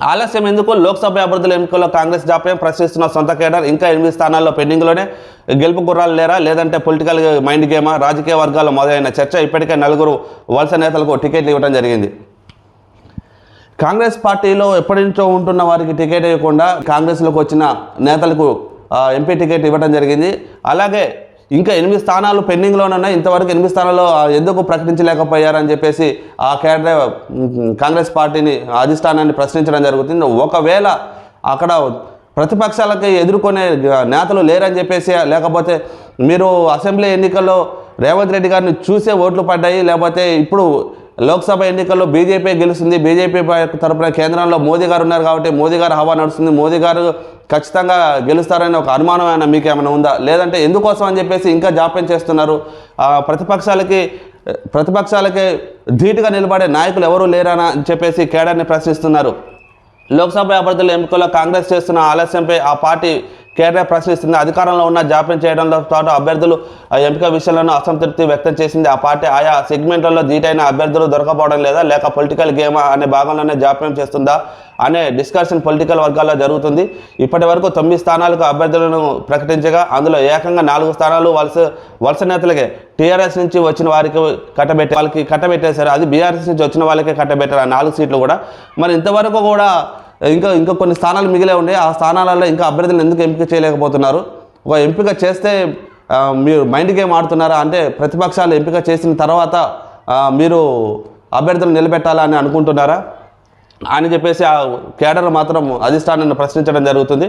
ఆలస్యం ఎందుకు? లోక్సభ అభ్యర్థుల ఎన్నికల్లో కాంగ్రెస్ జాప్యం ప్రశ్నిస్తున్న సొంత కేడర్. ఇంకా 8 స్థానాల్లో పెండింగ్లోనే. గెలుపు గుర్రాలు లేరా, లేదంటే పొలిటికల్ మైండ్ గేమా? రాజకీయ వర్గాల్లో మొదలైన చర్చ. ఇప్పటికే 4 వలస నేతలకు టికెట్లు ఇవ్వడం జరిగింది. కాంగ్రెస్ పార్టీలో ఎప్పటి నుంచో ఉంటున్న వారికి టికెట్ ఇవ్వకుండా కాంగ్రెస్లోకి వచ్చిన నేతలకు ఎంపీ టికెట్ ఇవ్వడం జరిగింది. అలాగే ఇంకా 8 స్థానాలు పెండింగ్లోనే ఉన్నాయి. ఇంతవరకు 8 స్థానాల్లో ఎందుకు ప్రకటించలేకపోయారని చెప్పేసి ఆ కేడర్ కాంగ్రెస్ పార్టీని అధిష్టానాన్ని ప్రశ్నించడం జరుగుతుంది. ఒకవేళ అక్కడ ప్రతిపక్షాలకి ఎదుర్కొనే నేతలు లేరని చెప్పేసి, లేకపోతే మీరు అసెంబ్లీ ఎన్నికల్లో రేవంత్ రెడ్డి గారిని చూసే ఓట్లు పడ్డాయి, లేకపోతే ఇప్పుడు లోక్సభ ఎన్నికల్లో బీజేపీ గెలుస్తుంది, బీజేపీ తరపున కేంద్రంలో మోదీ గారు ఉన్నారు కాబట్టి మోదీ గారు హవా నడుస్తుంది, మోదీ గారు ఖచ్చితంగా గెలుస్తారని ఒక అనుమానం అయినా మీకు ఏమైనా ఉందా? లేదంటే ఎందుకోసం అని చెప్పేసి ఇంకా జాప్యం చేస్తున్నారు? ప్రతిపక్షాలకి ధీటుగా నిలబడే నాయకులు ఎవరూ లేరని చెప్పేసి కేడర్ని ప్రశ్నిస్తున్నారు. లోక్సభ అభ్యర్థుల ఎంపికలో కాంగ్రెస్ చేస్తున్న ఆలస్యంపై ఆ పార్టీ కేడర్ ప్రశ్నిస్తుంది. అధికారంలో ఉన్న జాప్యం చేయడంతో పాటు అభ్యర్థులు ఎంపిక విషయంలోనూ అసంతృప్తి వ్యక్తం చేసింది. ఆ పార్టీ ఆయా సెగ్మెంట్లలో ధీటైన అభ్యర్థులు దొరకపోవడం లేదా, లేక పొలిటికల్ గేమా అనే భాగంలోనే జాప్యం చేస్తుందా అనే డిస్కషన్ పొలిటికల్ వర్గాల్లో జరుగుతుంది. ఇప్పటి వరకు 9 స్థానాలకు అభ్యర్థులను ప్రకటించగా అందులో ఏకంగా 4 స్థానాలు వలస నేతలకే. టీఆర్ఎస్ నుంచి వచ్చిన వాళ్ళకి కట్టబెట్టేశారు. అది బీఆర్ఎస్ నుంచి వచ్చిన వాళ్ళకే కట్టబెట్టారు ఆ 4 సీట్లు కూడా. మరి ఇంతవరకు కూడా ఇంకా కొన్ని స్థానాలు మిగిలే ఉండే. ఆ స్థానాలలో ఇంకా అభ్యర్థులను ఎందుకు ఎంపిక చేయలేకపోతున్నారు? ఒక ఎంపిక చేస్తే మీరు మైండ్ గేమ్ ఆడుతున్నారా? అంటే ప్రతిపక్షాలు ఎంపిక చేసిన తర్వాత మీరు అభ్యర్థులను నిలబెట్టాలా అని అనుకుంటున్నారా అని చెప్పేసి ఆ కేడర్ మాత్రం అధిష్టానాన్ని ప్రశ్నించడం జరుగుతుంది.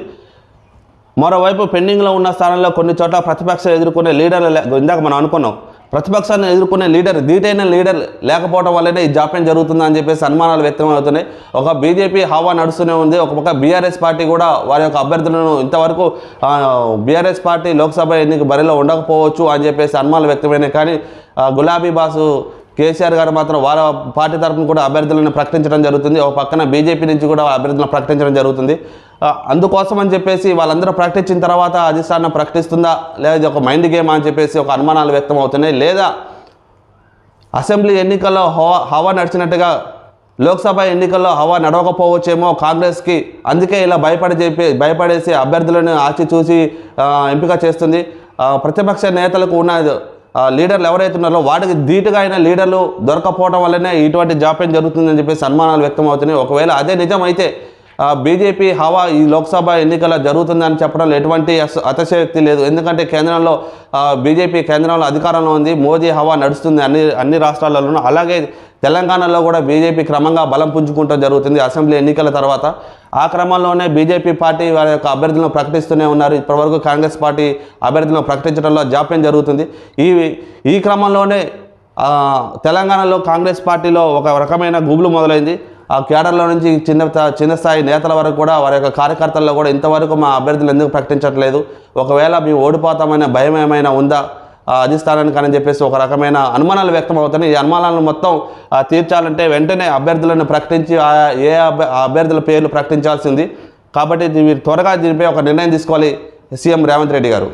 మరోవైపు పెండింగ్లో ఉన్న స్థానంలో కొన్ని చోట్ల ప్రతిపక్షాలు ఎదుర్కొనే లీడర్లు, ఇందాక మనం అనుకున్నాం, ప్రతిపక్షాన్ని ఎదుర్కొనే ధీటైన లీడర్ లేకపోవడం వల్లనే ఈ జాప్యం జరుగుతుందని చెప్పేసి అనుమానాలు వ్యక్తం అవుతున్నాయి. ఒక బీజేపీ హవా నడుస్తూనే ఉంది, ఒక పక్క బీఆర్ఎస్ పార్టీ కూడా వారి యొక్క అభ్యర్థులను ఇంతవరకు బీఆర్ఎస్ పార్టీ లోక్సభ ఎన్నిక బరిలో ఉండకపోవచ్చు అని చెప్పేసి అనుమానాలు వ్యక్తమైనాయి. కానీ గులాబీ బాసు కేసీఆర్ గారు మాత్రం వారి పార్టీ తరఫున కూడా అభ్యర్థులను ప్రకటించడం జరుగుతుంది. ఒక పక్కన బీజేపీ నుంచి కూడా అభ్యర్థులను ప్రకటించడం జరుగుతుంది. అందుకోసం అని చెప్పేసి వాళ్ళందరూ ప్రకటించిన తర్వాత అధిష్టానం ప్రకటిస్తుందా, లేదా ఒక మైండ్ గేమ్ అని చెప్పేసి ఒక అనుమానాలు వ్యక్తం అవుతున్నాయి. లేదా అసెంబ్లీ ఎన్నికల్లో హవా నడిచినట్టుగా లోక్సభ ఎన్నికల్లో హవా నడవకపోవచ్చేమో కాంగ్రెస్కి, అందుకే ఇలా భయపడేసి అభ్యర్థులను ఆచి చూసి ఎంపిక చేస్తుంది. ప్రతిపక్ష నేతలకు ఉన్న లీడర్లు ఎవరైతే ఉన్నారో వాటికి ధీటుగా అయిన లీడర్లు దొరకపోవడం వల్లనే ఇటువంటి జాప్యం జరుగుతుందని చెప్పేసి అనుమానాలు వ్యక్తం అవుతున్నాయి. ఒకవేళ అదే నిజమైతే బీజేపీ హవా ఈ లోక్సభ ఎన్నికల్లో జరుగుతుందని చెప్పడంలో ఎటువంటి అతిశయోక్తి లేదు. ఎందుకంటే కేంద్రంలో బీజేపీ కేంద్రంలో అధికారంలో ఉంది, మోదీ హవా నడుస్తుంది అన్ని రాష్ట్రాలలోనూ. అలాగే తెలంగాణలో కూడా బీజేపీ క్రమంగా బలం పుంజుకుంటూ జరుగుతుంది అసెంబ్లీ ఎన్నికల తర్వాత. ఆ క్రమంలోనే బీజేపీ పార్టీ వారి యొక్క అభ్యర్థులను ప్రకటిస్తూనే ఉన్నారు. ఇప్పటివరకు కాంగ్రెస్ పార్టీ అభ్యర్థులను ప్రకటించడంలో జాప్యం జరుగుతుంది. ఈ క్రమంలోనే తెలంగాణలో కాంగ్రెస్ పార్టీలో ఒక రకమైన గుబులు మొదలైంది. ఆ కేడర్లో నుంచి చిన్న స్థాయి నేతల వరకు కూడా వారి యొక్క కార్యకర్తల్లో కూడా ఇంతవరకు మా అభ్యర్థులు ఎందుకు ప్రకటించట్లేదు, ఒకవేళ మేము ఓడిపోతామనే భయం ఏమైనా ఉందా అధిష్టానానికి అని చెప్పేసి ఒక రకమైన అనుమానాలు వ్యక్తం అవుతున్నాయి. ఈ అనుమానాలను మొత్తం తీర్చాలంటే వెంటనే అభ్యర్థులను ప్రకటించి అభ్యర్థుల పేర్లు ప్రకటించాల్సింది. కాబట్టి త్వరగా దీనిపై ఒక నిర్ణయం తీసుకోవాలి సీఎం రేవంత్ రెడ్డి గారు.